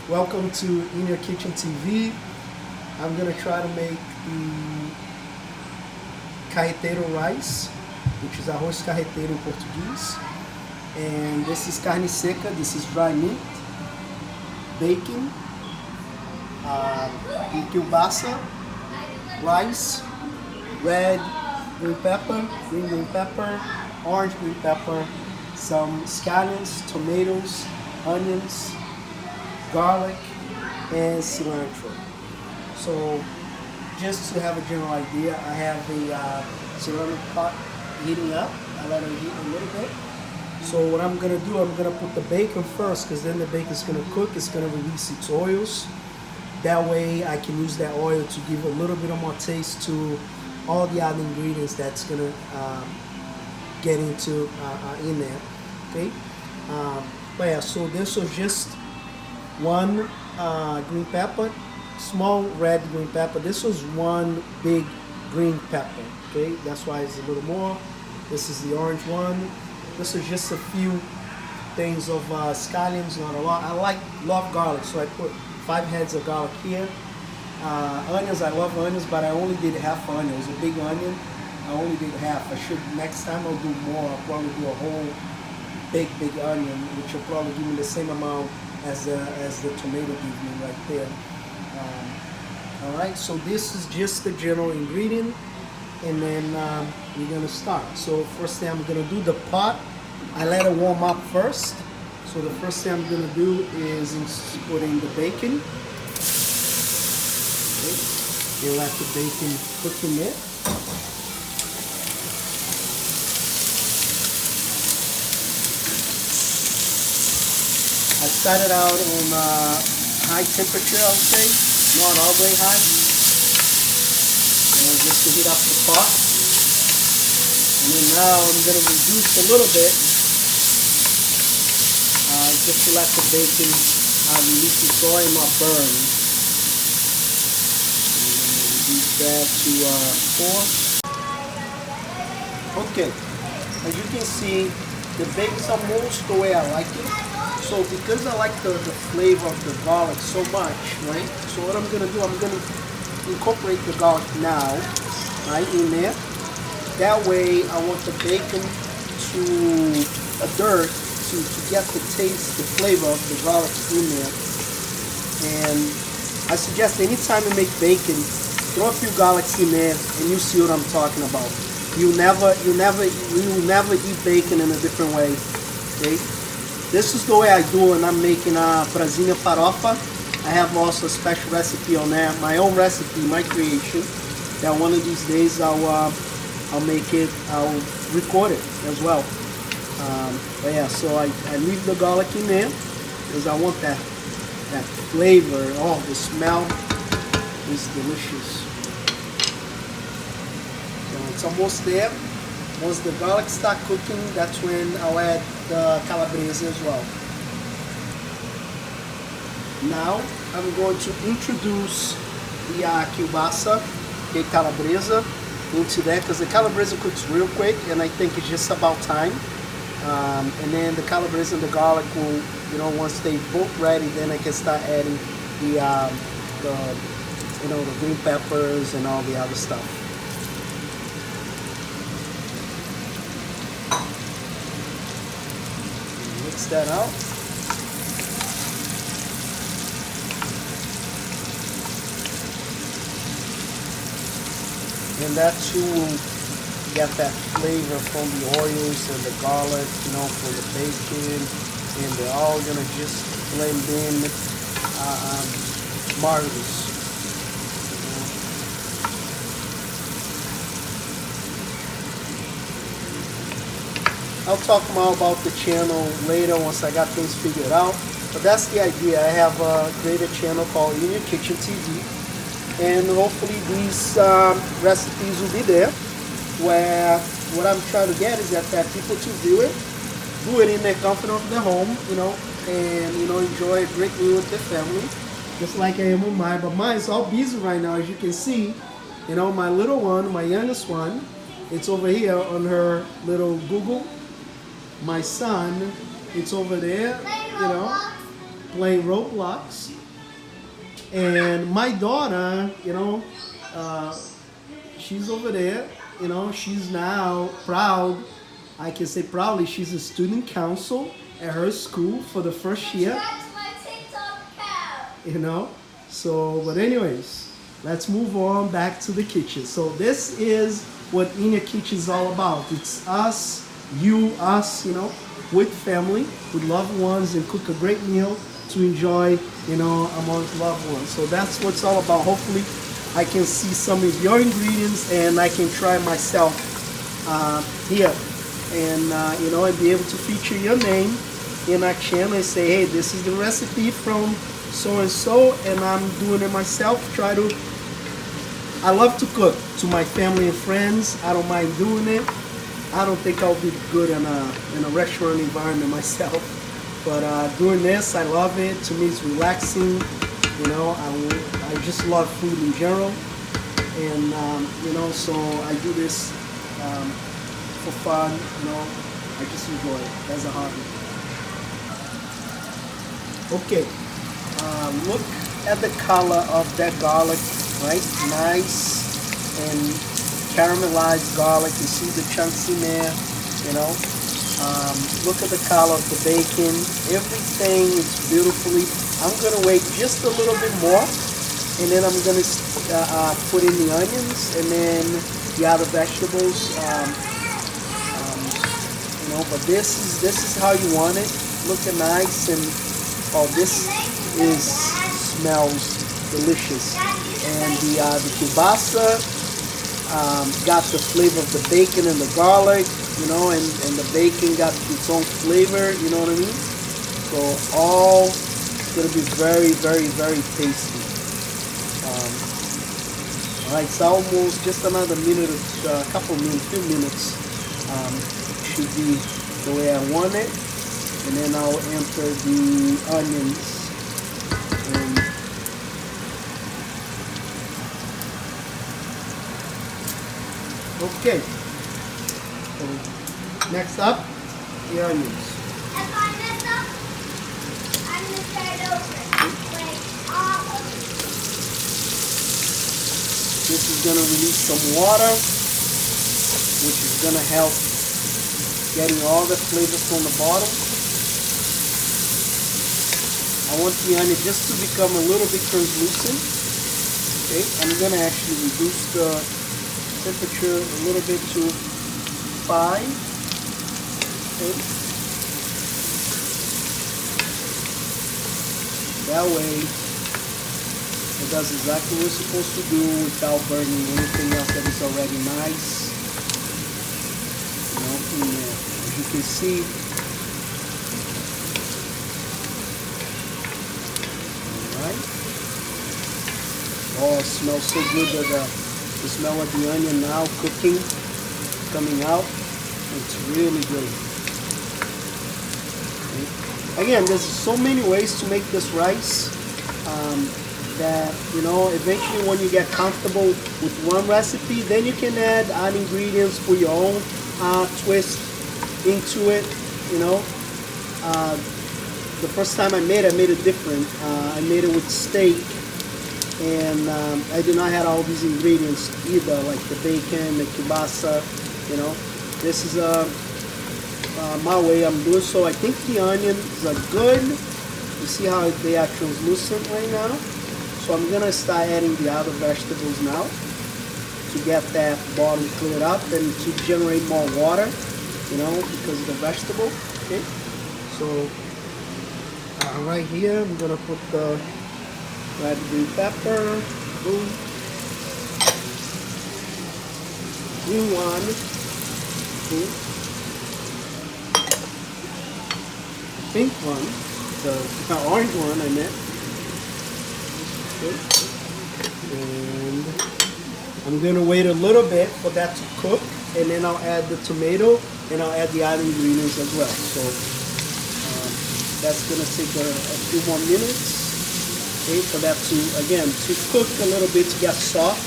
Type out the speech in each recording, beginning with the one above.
Welcome to In Your Kitchen TV. I'm gonna try to make the Carreteiro rice, which is Arroz Carreteiro in Portuguese. And this is carne seca, this is dry meat, bacon, kielbasa, rice, red green pepper, orange green pepper, some scallions, tomatoes, onions, garlic, and cilantro. So just to have a general idea, I have a ceramic pot heating up. I let it heat a little bit. So what I'm gonna do, I'm gonna put the bacon first, because then the bacon's gonna cook, it's gonna release its oils. That way I can use that oil to give a little bit of more taste to all the other ingredients that's gonna get into in there. Okay, but yeah, so this was just one green pepper, small red green pepper. This was one big green pepper. Okay, that's why it's a little more. This is the orange one. This is just a few things of scallions, not a lot. I love garlic, so I put 5 heads of garlic here. Onions, I love onions, but I only did half onion. It was a big onion. I only did half. I should, next time I'll do more. I'll probably do a whole big onion, which will probably give me the same amount as the tomato gives me right there. All right, so this is just the general ingredient, and then we're gonna start. So first thing I'm gonna do, the pot, I let it warm up first. So the first thing I'm gonna do is put in the bacon. Okay. You let the bacon cook in there. I started out on high temperature, I would say, not all the way high. And just to heat up the pot. And then now I'm going to reduce a little bit, just to let the bacon release its oil and not burn. And reduce that to 4. Okay, as you can see, the bacon's almost the way I like it. So because I like the flavor of the garlic so much, right? So what I'm gonna do, I'm gonna incorporate the garlic now, right, in there. That way I want the bacon to adhere to get the taste, the flavor of the garlic in there. And I suggest anytime you make bacon, throw a few garlics in there and you see what I'm talking about. You'll never eat bacon in a different way. Okay? This is the way I do when I'm making cuisine farofa. I have also a special recipe on there, my own recipe, my creation. That one of these days I'll make it, I'll record it as well. But yeah, so I leave the garlic in there because I want that flavor. Oh, the smell is delicious. So it's almost there. Once the garlic start cooking, that's when I'll add the calabresa as well. Now I'm going to introduce the kielbasa, the calabresa, into there because the calabresa cooks real quick, and I think it's just about time. And then the calabresa and the garlic will, once they both ready, then I can start adding the green peppers and all the other stuff. Mix that out. And that too will get that flavor from the oils and the garlic, from the bacon, and they're all gonna just blend in marvelous. I'll talk more about the channel later once I got things figured out. But that's the idea. I have created a channel called In Your Kitchen TV. And hopefully these recipes will be there. Where what I'm trying to get is that people to view it, do it in the comfort of their home, and enjoy a great meal with their family. Just like I am with mine. But mine's all busy right now, as you can see. My little one, my youngest one, it's over here on her little Google. My son, it's over there, playing Roblox. And my daughter, she's over there. She's now proud. I can say proudly, she's a student council at her school for the first year. That's my TikTok account. But anyways, let's move on back to the kitchen. So this is what Inya Kitchen is all about. It's us, us, with family, with loved ones, and cook a great meal to enjoy, amongst loved ones. So that's what it's all about. Hopefully, I can see some of your ingredients and I can try myself here, and and be able to feature your name in our channel and say, hey, this is the recipe from so and so, and I'm doing it myself. I love to cook to my family and friends. I don't mind doing it. I don't think I'll be good in a restaurant environment myself, but doing this, I love it. To me, it's relaxing. I just love food in general, and so I do this for fun. I just enjoy it as a hobby. Okay, look at the color of that garlic, right? Nice and caramelized garlic. You see the chunks in there, look at the color of the bacon. Everything is beautifully. I'm gonna wait just a little bit more, and then I'm gonna put in the onions and then the other vegetables. But this is how you want it. Looking nice, and this smells delicious. And the kielbasa got the flavor of the bacon and the garlic, and the bacon got its own flavor. You know what I mean? So all going to be very, very, very tasty. All right, it's almost just another minute, few minutes. Should be the way I want it, and then I'll enter the onions. And okay. So next up, the onions. If I mess up, I'm gonna start over. This is gonna release some water, which is gonna help getting all the flavor from the bottom. I want the onion just to become a little bit translucent. Okay, I'm gonna actually reduce the temperature a little bit to 5. Okay. That way, it does exactly what it's supposed to do without burning anything else that is already nice. In there. As you can see, alright. Oh, it smells so good. The smell of the onion now cooking, coming out. It's really great. Okay. Again, there's so many ways to make this rice that, eventually when you get comfortable with one recipe, then you can add ingredients for your own twist into it. The first time I made it different. I made it with steak, and I did not have all these ingredients either, like the bacon, the kielbasa. This is my way I'm doing. So I think the onions are good. You see how they are translucent right now. So I'm gonna start adding the other vegetables now to get that bottom cleared up and to generate more water, because of the vegetable. Okay, so right here I'm gonna put the red green pepper, boom, green one, boom, pink one, the orange one I meant. Okay. And I'm going to wait a little bit for that to cook, and then I'll add the tomato, and I'll add the other ingredients as well. So that's going to take a few more minutes, okay, for that to cook a little bit, to get soft.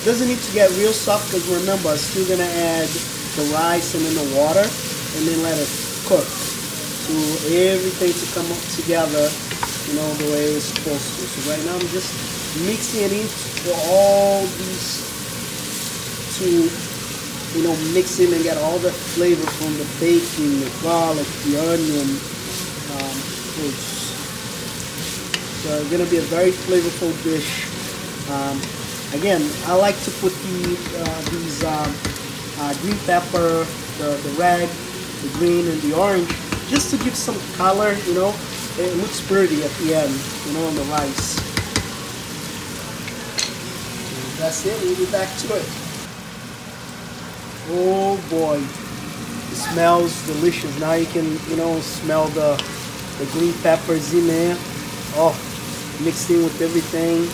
Doesn't need to get real soft, because remember, I'm still going to add the rice and then the water, and then let it cook. to everything to come up together, you know, the way it's supposed to. So right now I'm just mixing it in for all these to, you know, mix in and get all the flavor from the bacon, the garlic, the onion, fruits. So it's gonna be a very flavorful dish. Again, I like to put these green pepper, the red, the green, and the orange, just to give some color, you know. It looks pretty at the end, you know, on the rice. And that's it, we'll be back to it. Oh boy, it smells delicious. Now you can, you know, smell the green peppers in there. Oh, mixed in with everything.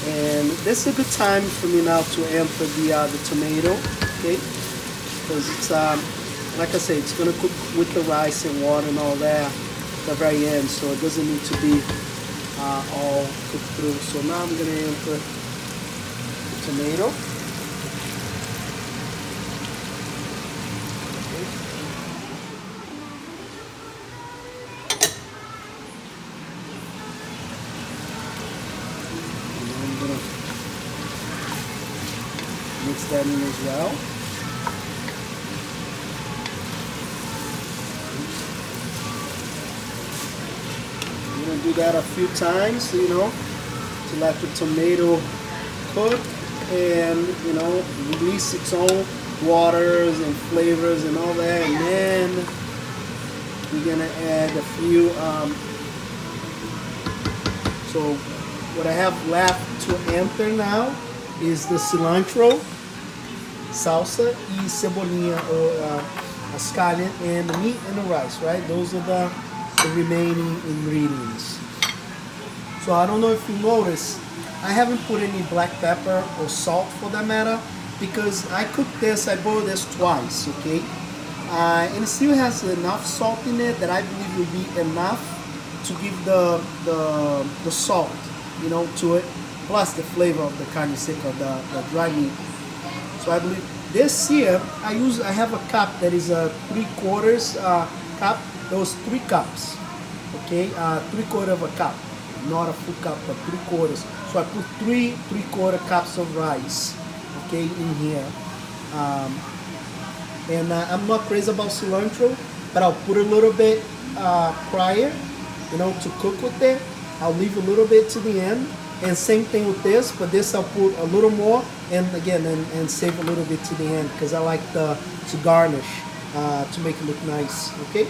And this is a good time for me now to enter the tomato, okay? Because it's like I say, it's gonna cook with the rice and water and all that at the very end, so it doesn't need to be all cooked through. So now I'm gonna enter the tomato. Mix that in as well. You're gonna do that a few times, you know, to let the tomato cook and, you know, release its own waters and flavors and all that. And then we're gonna add a few. So what I have left to enter now is the cilantro, salsa, e cebolinha, or scallion, and the meat and the rice, right? Those are the remaining ingredients. So I don't know if you noticed, I haven't put any black pepper or salt for that matter, because I cooked this, I boiled this twice, okay? And it still has enough salt in it that I believe will be enough to give the salt, you know, to it, plus the flavor of the carne seca, the dry meat. So I believe this here, I have a cup that is a 3/4 cup. Those 3 cups, okay, 3/4 of a cup, not a full cup, but 3/4. So I put 3/4 cups of rice, okay, in here. And I'm not crazy about cilantro, but I'll put a little bit prior, you know, to cook with it. I'll leave a little bit to the end. And same thing with this, but this I'll put a little more, and again, and save a little bit to the end, because I like to garnish, to make it look nice, okay?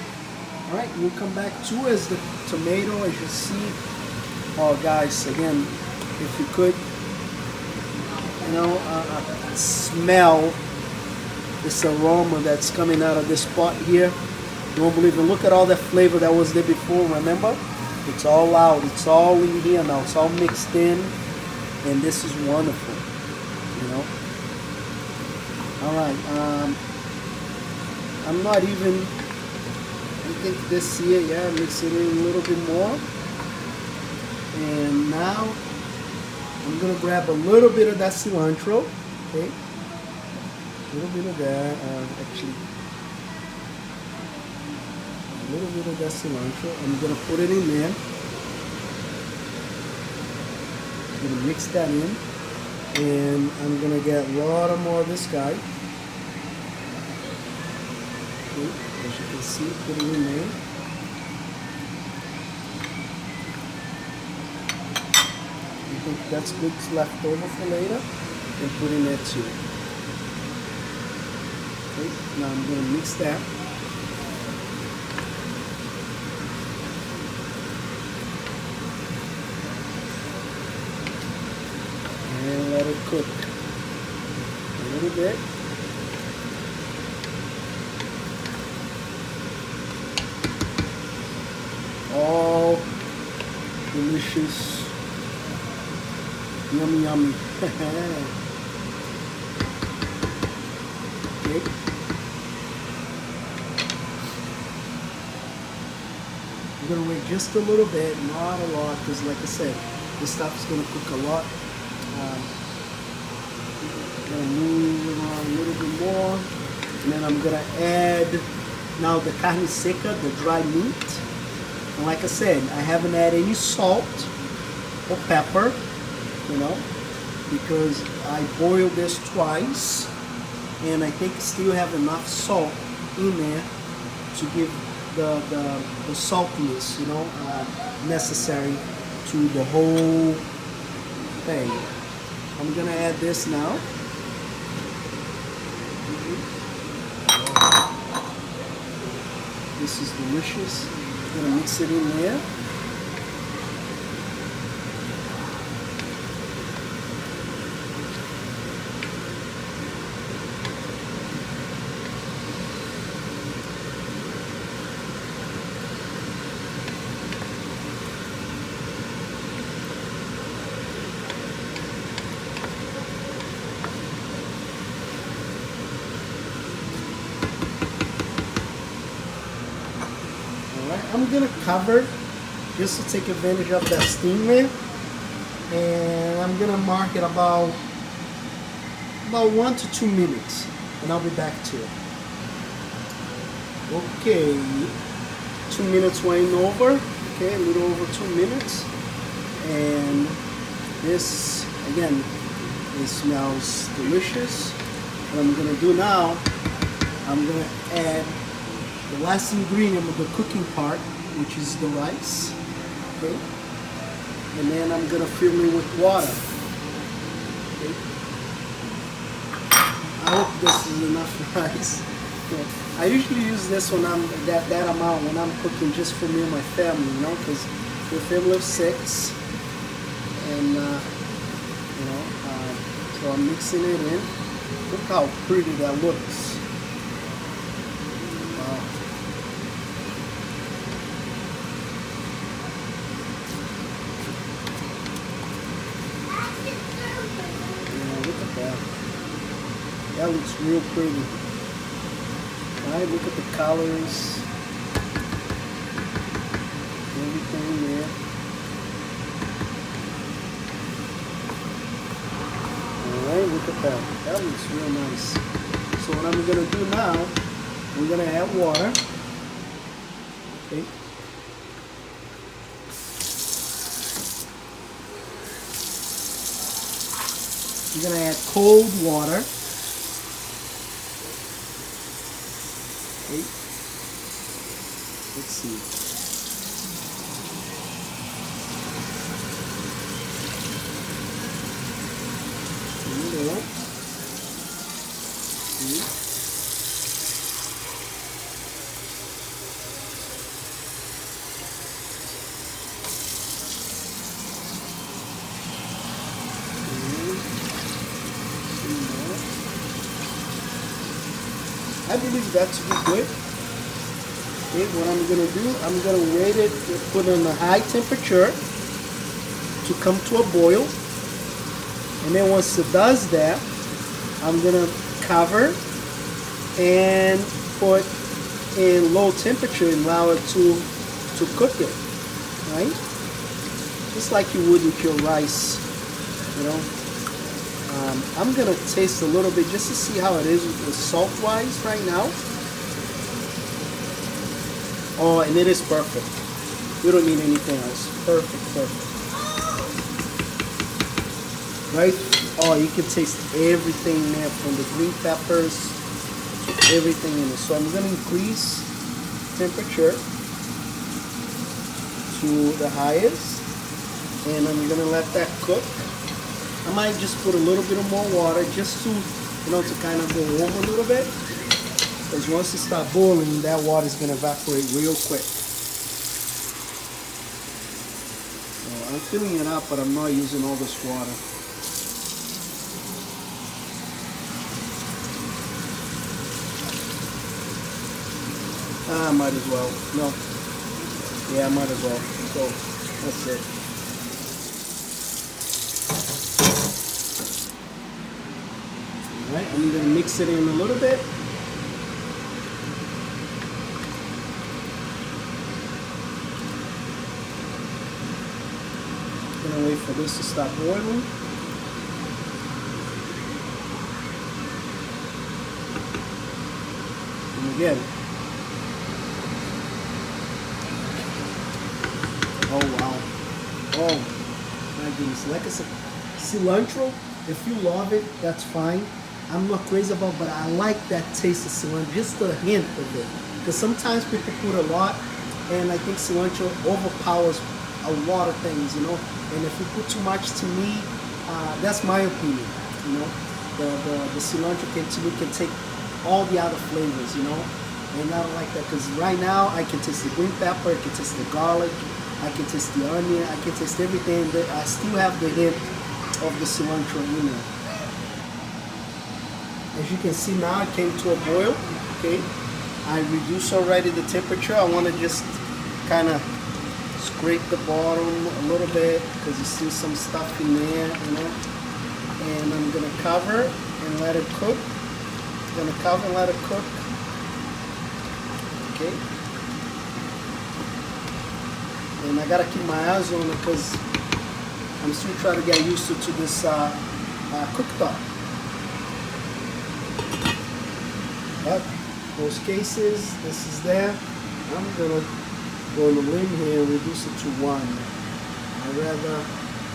All right, we'll come back to as the tomato, as you see. Oh, guys, again, if you could, you know, smell this aroma that's coming out of this pot here. You won't believe it. Look at all that flavor that was there before, remember? It's all out, it's all in here now, it's all mixed in, and this is wonderful, you know. All right, I'm not even, I think this here, yeah, mix it in a little bit more. And now, I'm gonna grab a little bit of that cilantro, okay? A little bit of that, actually, a little bit of that cilantro. I'm gonna put it in there. I'm gonna mix that in, and I'm gonna get a lot more of this guy. Okay, as you can see, put it in there. I think that's good left over for later, and put in there too. Okay, now I'm gonna mix that. And let it cook a little bit. All delicious, yummy, yummy. Okay. I'm gonna wait just a little bit, not a lot, because like I said, this stuff is gonna cook a lot. Gonna move it around a little bit more, and then I'm gonna add now the carne seca, the dry meat. And like I said, I haven't added any salt or pepper, you know, because I boiled this twice, and I think still have enough salt in there to give the saltiness, you know, necessary to the whole thing. I'm gonna add this now. This is delicious. I'm gonna mix it in there. I'm gonna cover just to take advantage of that steam there, and I'm gonna mark it about 1 to 2 minutes, and I'll be back to it. Okay, 2 minutes went over. Okay, a little over 2 minutes, and this again, it smells delicious. What I'm gonna do now, I'm gonna add the last ingredient of the cooking part, which is the rice. Okay, and then I'm gonna fill it with water. Okay. I hope this is enough rice. Okay. I usually use this when I'm that amount when I'm cooking just for me and my family, you know, because we're a family of 6, and you know, so I'm mixing it in. Look how pretty that looks. That looks real pretty. Alright, look at the colors. Everything there. Alright, look at that. That looks real nice. So what I'm going to do now, I'm going to add water. Okay. I'm going to add cold water. Let's see. I believe that to be good. Okay, what I'm going to do, I'm going to wait it, put it on a high temperature to come to a boil. And then once it does that, I'm going to cover and put in low temperature and allow it to cook it, right? Just like you would with your rice, you know. I'm going to taste a little bit just to see how it is with the salt-wise right now. Oh, and it is perfect. We don't need anything else. Perfect, perfect. Right? Oh, you can taste everything there, from the green peppers to everything in it. So I'm going to increase temperature to the highest, and I'm going to let that cook. I might just put a little bit of more water just to, you know, to kind of go over a little bit. Because once it starts boiling, that water is going to evaporate real quick. So I'm filling it up, but I'm not using all this water. I might as well. No. Yeah, I might as well. So that's it. Alright, I'm going to mix it in a little bit. Gonna wait for this to stop boiling. And again, Oh my goodness, like I said, cilantro, if you love it, that's fine. I'm not crazy about, but I like that taste of cilantro, just a hint of it. Because sometimes people put a lot, and I think cilantro overpowers a lot of things, you know. And if you put too much, to me, that's my opinion, you know. The cilantro to me can take all the other flavors, you know. And I don't like that because right now I can taste the green pepper, I can taste the garlic, I can taste the onion, I can taste everything, but I still have the hint of the cilantro in there. As you can see now, it came to a boil, okay? I reduced already the temperature. I want to just kind of scrape the bottom a little bit because you see some stuff in there, you know? And I'm gonna cover and let it cook. I'm gonna cover and let it cook. Okay. And I gotta keep my eyes on it because I'm still trying to get used to this cooktop. But most cases, this is there. I'm gonna go on a limb here and reduce it to 1. I'd rather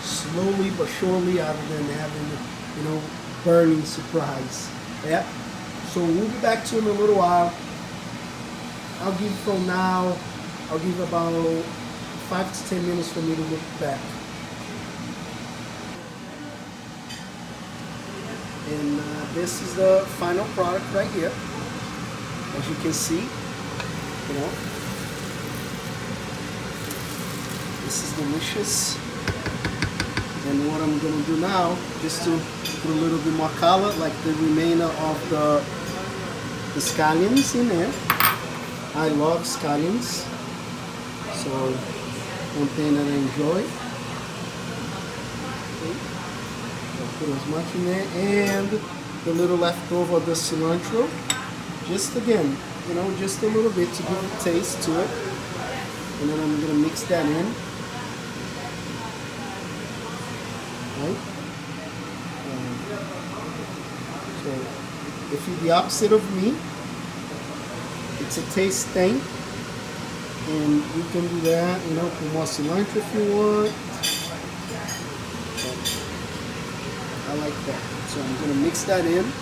slowly but surely rather than having, you know, burning surprise. Yeah. So we'll be back to you in a little while. I'll give from now, I'll give about 5 to 10 minutes for me to look back. And this is the final product right here. As you can see, you know, this is delicious. And what I'm gonna do now, just to put a little bit more color, like the remainder of the scallions in there. I love scallions, so one thing that I enjoy. Okay. I'll put as much in there, and the little leftover of the cilantro. Just again, you know, just a little bit to give a taste to it. And then I'm gonna mix that in. Right? So if you're the opposite of me, it's a taste thing. And you can do that, you know, put more cilantro if you want. I like that. So I'm gonna mix that in.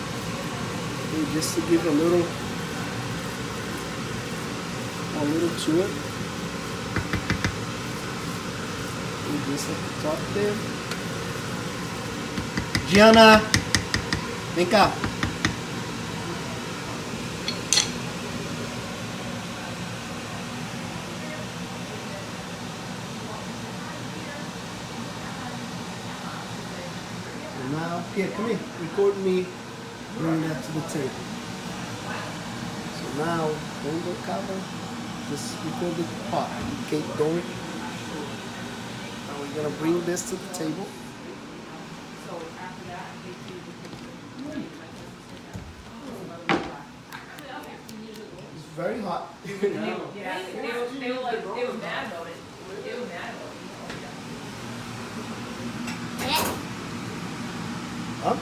Okay, just to give a little to it. And just at the top there. Gianna, vem cá. So now, here, come here. Record me bringing that to the table. So now, don't go cover. Just record the pot. Okay, don't. Now we're gonna bring this to the table. It's very hot. Yeah, they were mad about it. They were mad about it. Huh?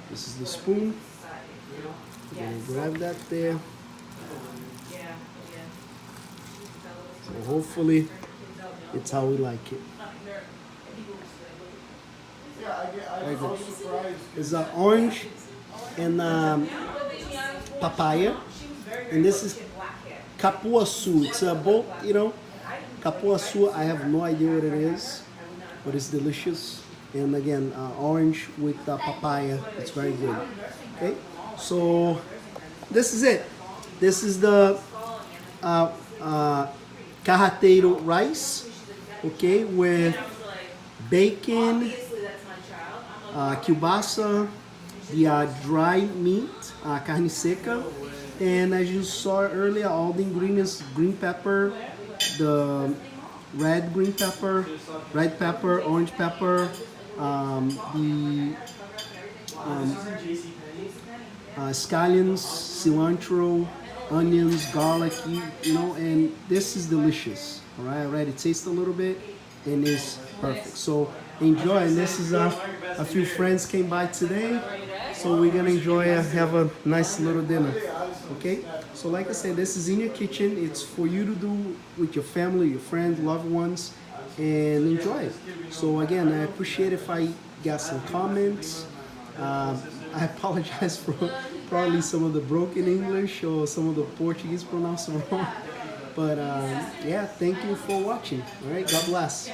This is the spoon. We're gonna grab that there. So hopefully it's how we like it. Very good. It's orange and papaya, and this is capuaçu. It's a both, you know, capuaçu. I have no idea what it is, but it's delicious. And again, orange with papaya. It's very good. Okay, so this is it. This is the Carreteiro rice. Okay, with bacon, kielbasa, the dry meat, carne seca, and as you saw earlier, all the ingredients: green pepper, the red pepper, orange pepper, the scallions, cilantro, onions, garlic, you know, and this is delicious. All right, I already taste a little bit, and it's perfect. So enjoy. And this is a few friends came by today, so we're gonna enjoy, have a nice little dinner. Okay. So like I said, this is in your kitchen. It's for you to do with your family, your friends, loved ones, and enjoy it. So again, I appreciate if I got some comments. I apologize for probably some of the broken English or some of the Portuguese pronounced wrong. But yeah, thank you for watching. All right, God bless.